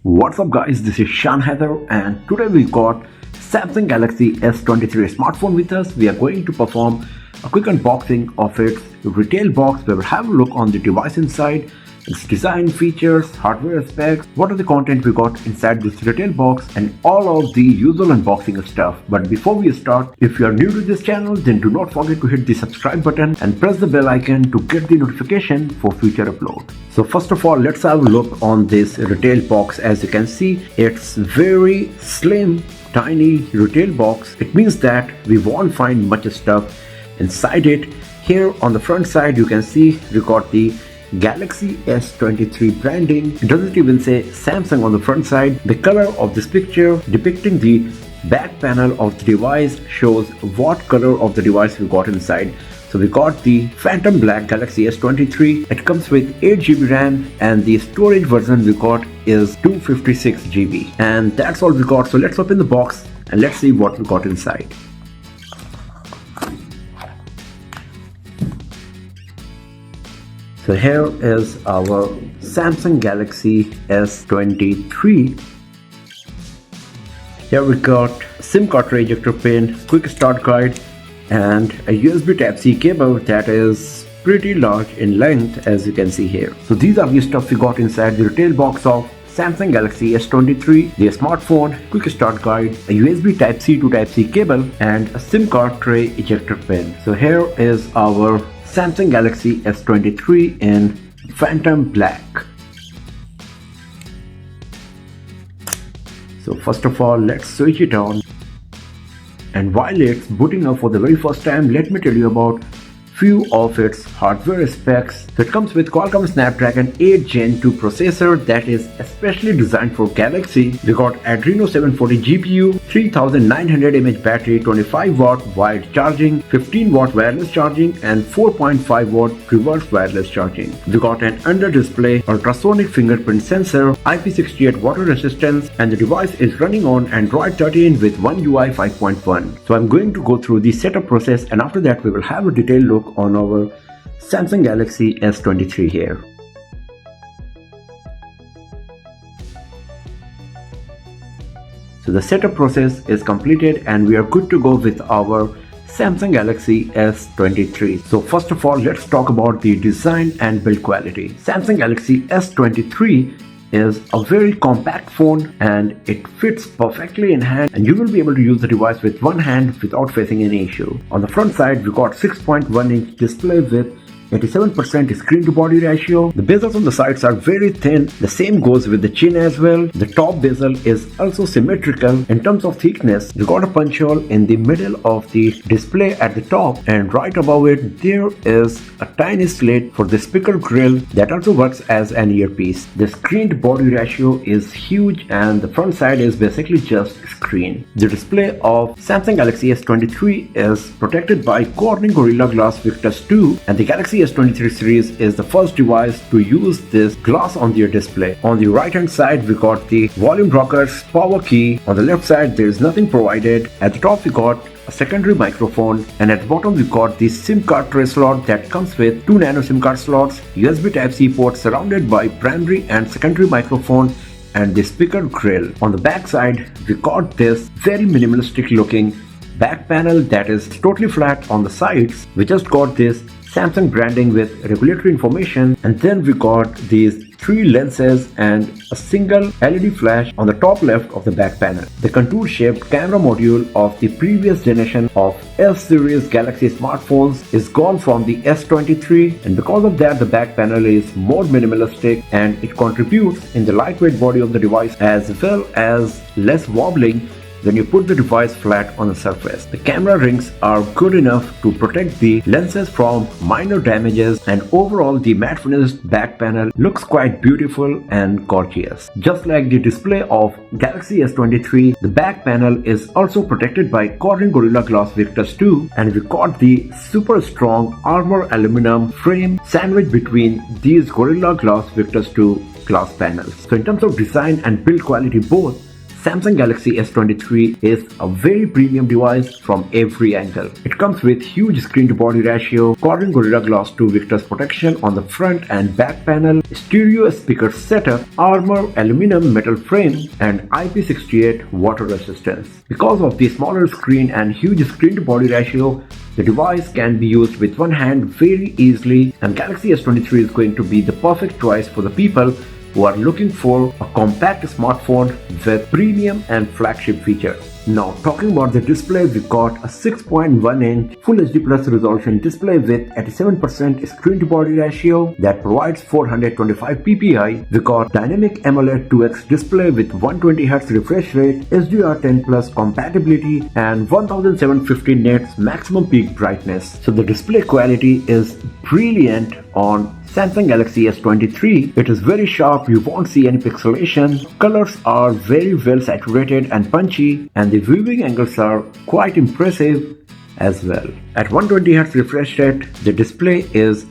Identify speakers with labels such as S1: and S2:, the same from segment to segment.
S1: What's up guys, this is Shan Heather and today we got Samsung Galaxy S23 smartphone with us. We are going to perform a quick unboxing of its retail box where we'll have a look on the device inside, its design, features, hardware specs, what are the content we got inside this retail box and all of the usual unboxing stuff. But before we start, if you are new to this channel, then do not forget to hit the subscribe button and press the bell icon to get the notification for future upload. So first of all, let's have a look on this retail box. As you can see, it's very slim, tiny retail box. It means that we won't find much stuff inside it. Here on the front side, you can see we got the Galaxy S23 branding. It doesn't even say Samsung on the front side. The color of this picture depicting the back panel of the device shows what color of the device we got inside. So we got the Phantom Black Galaxy S23. It comes with 8GB RAM and the storage version we got is 256GB. And that's all we got. So let's open the box and let's see what we got inside. So here is our Samsung Galaxy S23. Here we got SIM card tray, ejector pin, quick start guide and a USB Type-C cable that is pretty large in length, as you can see here. So these are the stuff we got inside the retail box of Samsung Galaxy S23, the smartphone, quick start guide, a USB Type-C to Type-C cable and a SIM card tray ejector pin. So here is our Samsung Galaxy S23 in Phantom Black. So first of all, let's switch it on. And while it's booting up for the very first time, let me tell you about few of its hardware specs. So it comes with Qualcomm Snapdragon 8 Gen 2 processor that is especially designed for Galaxy. We got Adreno 740 GPU, 3900 mAh battery, 25 watt wired charging, 15 watt wireless charging and 4.5 watt reverse wireless charging. We got an under display ultrasonic fingerprint sensor, IP68 water resistance, and the device is running on Android 13 with One UI 5.1. So I'm going to go through the setup process and after that we will have a detailed look on our Samsung Galaxy S23 here. So the setup process is completed and we are good to go with our Samsung Galaxy S23. So first of all, let's talk about the design and build quality. Samsung Galaxy S23 is a very compact phone and it fits perfectly in hand and you will be able to use the device with one hand without facing any issue. On the front side, we got 6.1-inch display with 87% screen to body ratio. The bezels on the sides are very thin. The same goes with the chin as well. The top bezel is also symmetrical. In terms of thickness, you got a punch hole in the middle of the display at the top and right above it there is a tiny slit for the speaker grill that also works as an earpiece. The screen to body ratio is huge and the front side is basically just screen. The display of Samsung Galaxy S23 is protected by Corning Gorilla Glass Victus 2 and the Galaxy S23 series is the first device to use this glass on their display. On the right hand side we got the volume rockers, power key. On the left side there is nothing provided. At the top we got a secondary microphone and at the bottom we got the SIM card tray slot that comes with 2 nano SIM card slots, USB Type-C port surrounded by primary and secondary microphone and the speaker grill. On the back side we got this very minimalistic looking back panel that is totally flat on the sides. We just got this Samsung branding with regulatory information and then we got these 3 lenses and a single LED flash on the top left of the back panel. The contour shaped camera module of the previous generation of S series Galaxy smartphones is gone from the S23 and because of that the back panel is more minimalistic and it contributes in the lightweight body of the device as well as less wobbling when you put the device flat on the surface. The camera rings are good enough to protect the lenses from minor damages and overall the matte finished back panel looks quite beautiful and gorgeous. Just like the display of Galaxy S23, the back panel is also protected by Corning Gorilla Glass Victus 2 and we got the super strong armor aluminum frame sandwiched between these Gorilla Glass Victus 2 glass panels. So in terms of design and build quality both, Samsung Galaxy S23 is a very premium device from every angle. It comes with huge screen to body ratio, Corning Gorilla Glass 2 Victus protection on the front and back panel, stereo speaker setup, armor aluminum metal frame, and IP68 water resistance. Because of the smaller screen and huge screen to body ratio, the device can be used with one hand very easily, and Galaxy S23 is going to be the perfect choice for the people who are looking for a compact smartphone with premium and flagship features. Now talking about the display, we got a 6.1-inch Full HD Plus resolution display with 87% screen to body ratio that provides 425 ppi. We got dynamic AMOLED 2x display with 120Hz refresh rate, HDR10 Plus compatibility, and 1750 nits maximum peak brightness. So the display quality is brilliant on Samsung Galaxy S23. It is very sharp, you won't see any pixelation. Colors are very well saturated and punchy, and the viewing angles are quite impressive as well. At 120Hz refresh rate, the display is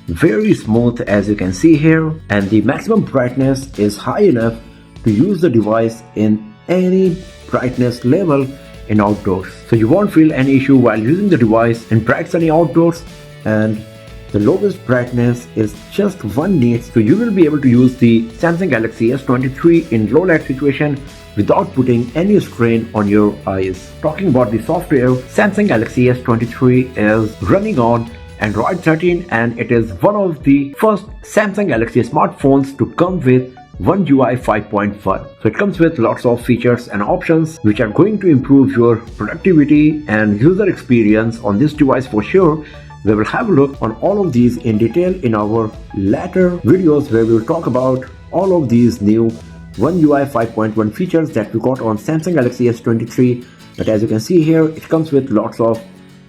S1: very smooth as you can see here, and the maximum brightness is high enough to use the device in any brightness level in outdoors. So you won't feel any issue while using the device in bright sunny outdoors, and the lowest brightness is just 1 nits, so you will be able to use the Samsung Galaxy S23 in low light situation without putting any strain on your eyes. Talking about the software, Samsung Galaxy S23 is running on Android 13, and it is one of the first Samsung Galaxy smartphones to come with One UI 5.1. So it comes with lots of features and options which are going to improve your productivity and user experience on this device for sure. We will have a look on all of these in detail in our later videos, where we will talk about all of these new One UI 5.1 features that we got on Samsung Galaxy S23. But as you can see here, it comes with lots of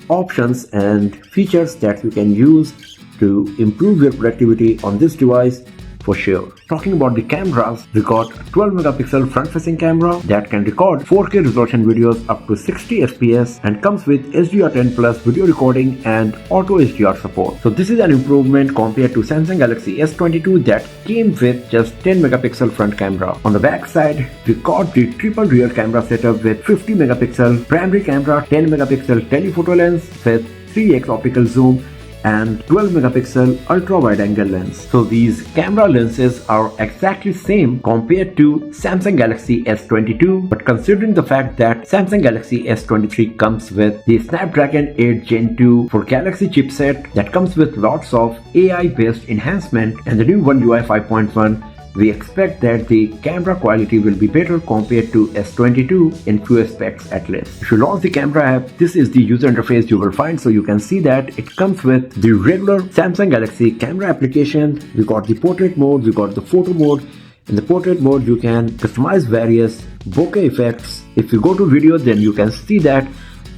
S1: options and features that you can use to improve your productivity on this device for sure. Talking about the cameras, we got a 12 megapixel front facing camera that can record 4K resolution videos up to 60 fps and comes with HDR10 Plus video recording and auto HDR support. So this is an improvement compared to Samsung Galaxy S22 that came with just 10 megapixel front camera. On the back side, we got the triple rear camera setup with 50 megapixel primary camera, 10 megapixel telephoto lens with 3x optical zoom, and 12 megapixel ultra wide angle lens. So these camera lenses are exactly same compared to Samsung Galaxy S22, but considering the fact that Samsung Galaxy S23 comes with the Snapdragon 8 Gen 2 for Galaxy chipset that comes with lots of AI based enhancement, and the new One UI 5.1, we expect that the camera quality will be better compared to S22 in few aspects at least. If you launch the camera app, this is the user interface you will find. So you can see that it comes with the regular Samsung Galaxy camera application. We got the portrait mode, we got the photo mode. In the portrait mode, you can customize various bokeh effects. If you go to video, then you can see that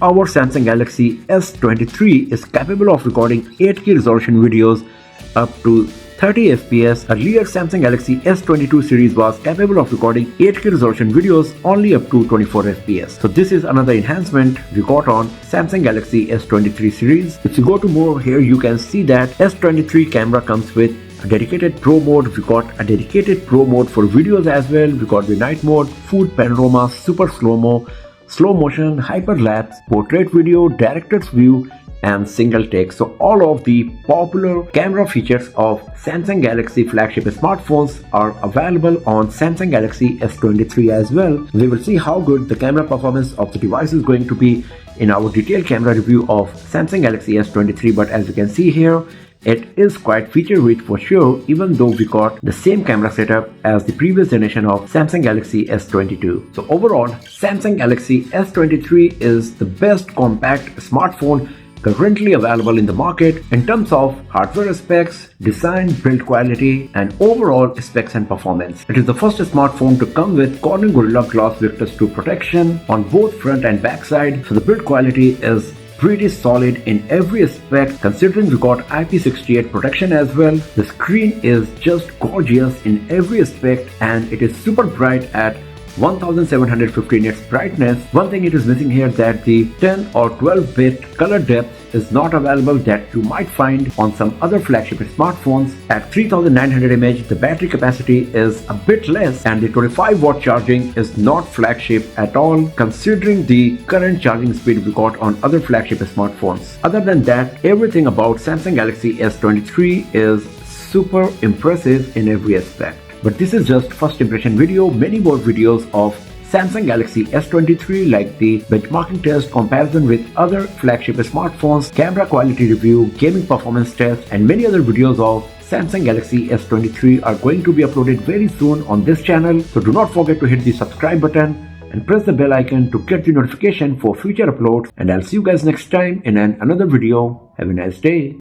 S1: our Samsung Galaxy S23 is capable of recording 8K resolution videos up to 30 fps. Earlier Samsung Galaxy S22 series was capable of recording 8K resolution videos only up to 24 fps. So this is another enhancement we got on Samsung Galaxy S23 series. If you go to more here, you can see that S23 camera comes with a dedicated pro mode. We got a dedicated pro mode for videos as well. We got the night mode, food panorama, super slow-mo, slow motion, hyperlapse, portrait video, director's view, and single take. So all of the popular camera features of Samsung Galaxy flagship smartphones are available on Samsung Galaxy S23 as well. We will see how good the camera performance of the device is going to be in our detailed camera review of Samsung Galaxy S23, but as you can see here, it is quite feature rich for sure, even though we got the same camera setup as the previous generation of Samsung Galaxy S22. So overall, Samsung Galaxy S23 is the best compact smartphone currently available in the market in terms of hardware specs, design, build quality, and overall specs and performance. It is the first smartphone to come with Corning Gorilla Glass Victus 2 protection on both front and back side, so the build quality is pretty solid in every aspect. Considering we got IP68 protection as well, the screen is just gorgeous in every aspect, and it is super bright at 1750 nits brightness. One thing it is missing here that the 10 or 12-bit color depth is not available that you might find on some other flagship smartphones. At 3900 mAh, the battery capacity is a bit less and the 25-watt charging is not flagship at all considering the current charging speed we got on other flagship smartphones. Other than that, everything about Samsung Galaxy S23 is super impressive in every aspect. But this is just first impression video. Many more videos of Samsung Galaxy S23 like the benchmarking test, comparison with other flagship smartphones, camera quality review, gaming performance test and many other videos of Samsung Galaxy S23 are going to be uploaded very soon on this channel. So do not forget to hit the subscribe button and press the bell icon to get the notification for future uploads. And I'll see you guys next time in another video. Have a nice day.